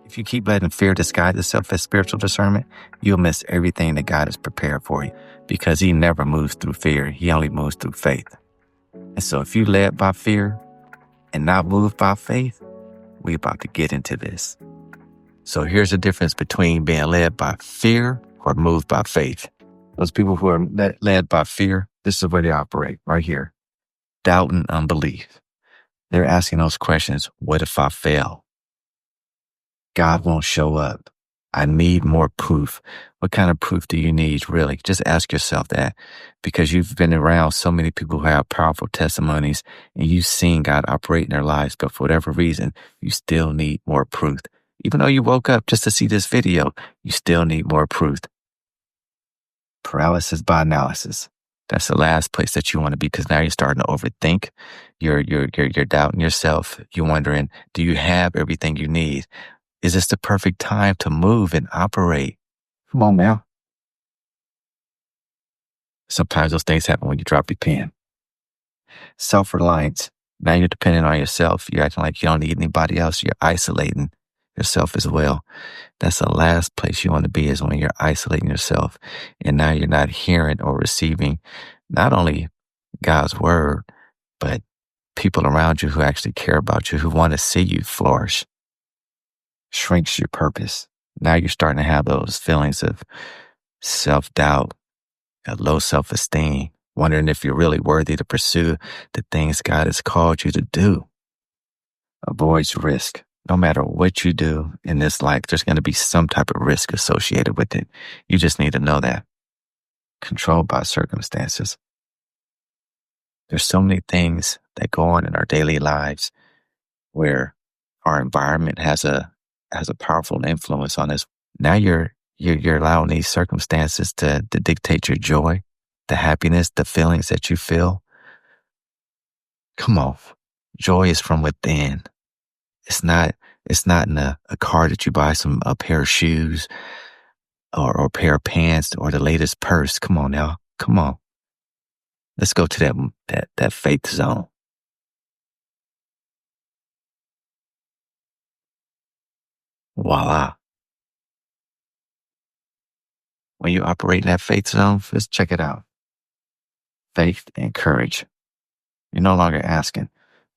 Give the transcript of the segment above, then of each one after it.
If you keep letting fear disguise itself as spiritual discernment, you'll miss everything that God has prepared for you, because he never moves through fear. He only moves through faith. And so if you're led by fear and not moved by faith, we're about to get into this. So here's the difference between being led by fear or moved by faith. Those people who are led by fear, this is where they operate, right here. Doubt and unbelief. They're asking those questions. What if I fail? God won't show up. I need more proof. What kind of proof do you need, really? Just ask yourself that, because you've been around so many people who have powerful testimonies and you've seen God operate in their lives, but for whatever reason, you still need more proof. Even though you woke up just to see this video, you still need more proof. Paralysis by analysis. That's the last place that you want to be, because now you're starting to overthink. You're doubting yourself. You're wondering, do you have everything you need? Is this the perfect time to move and operate? Come on now. Sometimes those things happen when you drop your pen. Self-reliance. Now you're dependent on yourself. You're acting like you don't need anybody else. You're isolating yourself as well. That's the last place you want to be, is when you're isolating yourself. And now you're not hearing or receiving not only God's word, but people around you who actually care about you, who want to see you flourish. Shrinks your purpose. Now you're starting to have those feelings of self-doubt, low self-esteem, wondering if you're really worthy to pursue the things God has called you to do. Avoids risk. No matter what you do in this life, there's going to be some type of risk associated with it. You just need to know that. Controlled by circumstances. There's so many things that go on in our daily lives where our environment has a powerful influence on us. Now you're allowing these circumstances to dictate your joy, the happiness, the feelings that you feel. Come on. Joy is from within. It's not in a car that you buy, a pair of shoes or a pair of pants or the latest purse. Come on now. Come on. Let's go to that faith zone. Voila. When you operate in that faith zone, let's check it out. Faith and courage. You're no longer asking,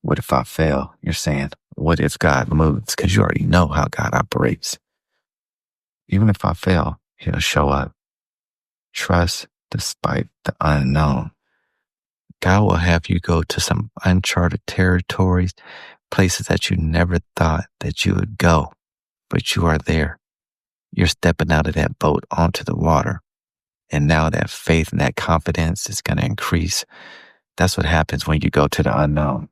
what if I fail? You're saying, what if God moves? Because you already know how God operates. Even if I fail, he'll show up. Trust despite the unknown. God will have you go to some uncharted territories, places that you never thought that you would go, but you are there. You're stepping out of that boat onto the water. And now that faith and that confidence is going to increase. That's what happens when you go to the unknown.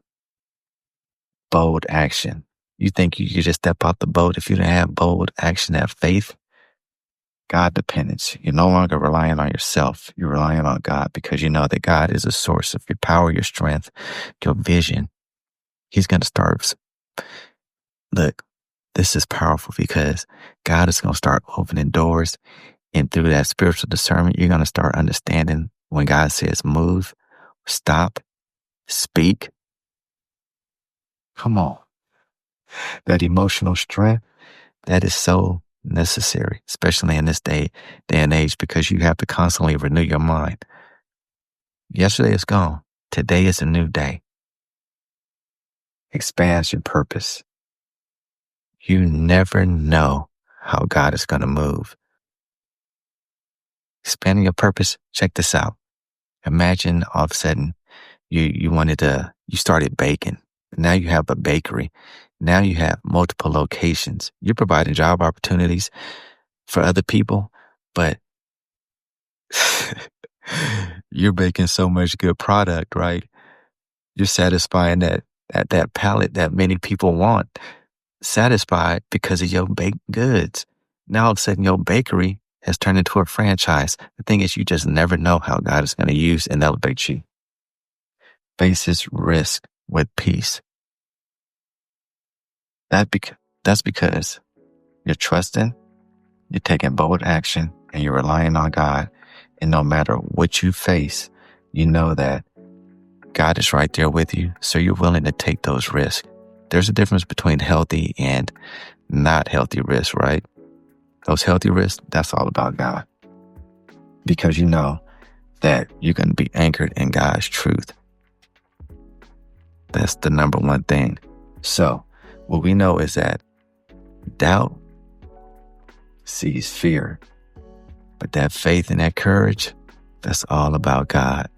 Bold action. You think you could just step out the boat if you don't have bold action, that faith? God dependence. You're no longer relying on yourself. You're relying on God, because you know that God is a source of your power, your strength, your vision. He's going to start. Look, this is powerful, because God is going to start opening doors. And through that spiritual discernment, you're going to start understanding when God says move, stop, speak. Come on. That emotional strength, that is so necessary, especially in this day and age, because you have to constantly renew your mind. Yesterday is gone. Today is a new day. Expands your purpose. You never know how God is going to move. Expanding your purpose, check this out. Imagine all of a sudden you started baking. Now you have a bakery. Now you have multiple locations. You're providing job opportunities for other people, but you're baking so much good product, right? You're satisfying that palate that many people want. Satisfied because of your baked goods. Now all of a sudden your bakery has turned into a franchise. The thing is, you just never know how God is going to use and elevate you. Faces risk with peace. That's because you're trusting, you're taking bold action, and you're relying on God. And no matter what you face, you know that God is right there with you. So you're willing to take those risks. There's a difference between healthy and not healthy risks, right? Those healthy risks, that's all about God. Because you know that you're going to be anchored in God's truth. That's the number one thing. So what we know is that doubt sees fear, but that faith and that courage, that's all about God.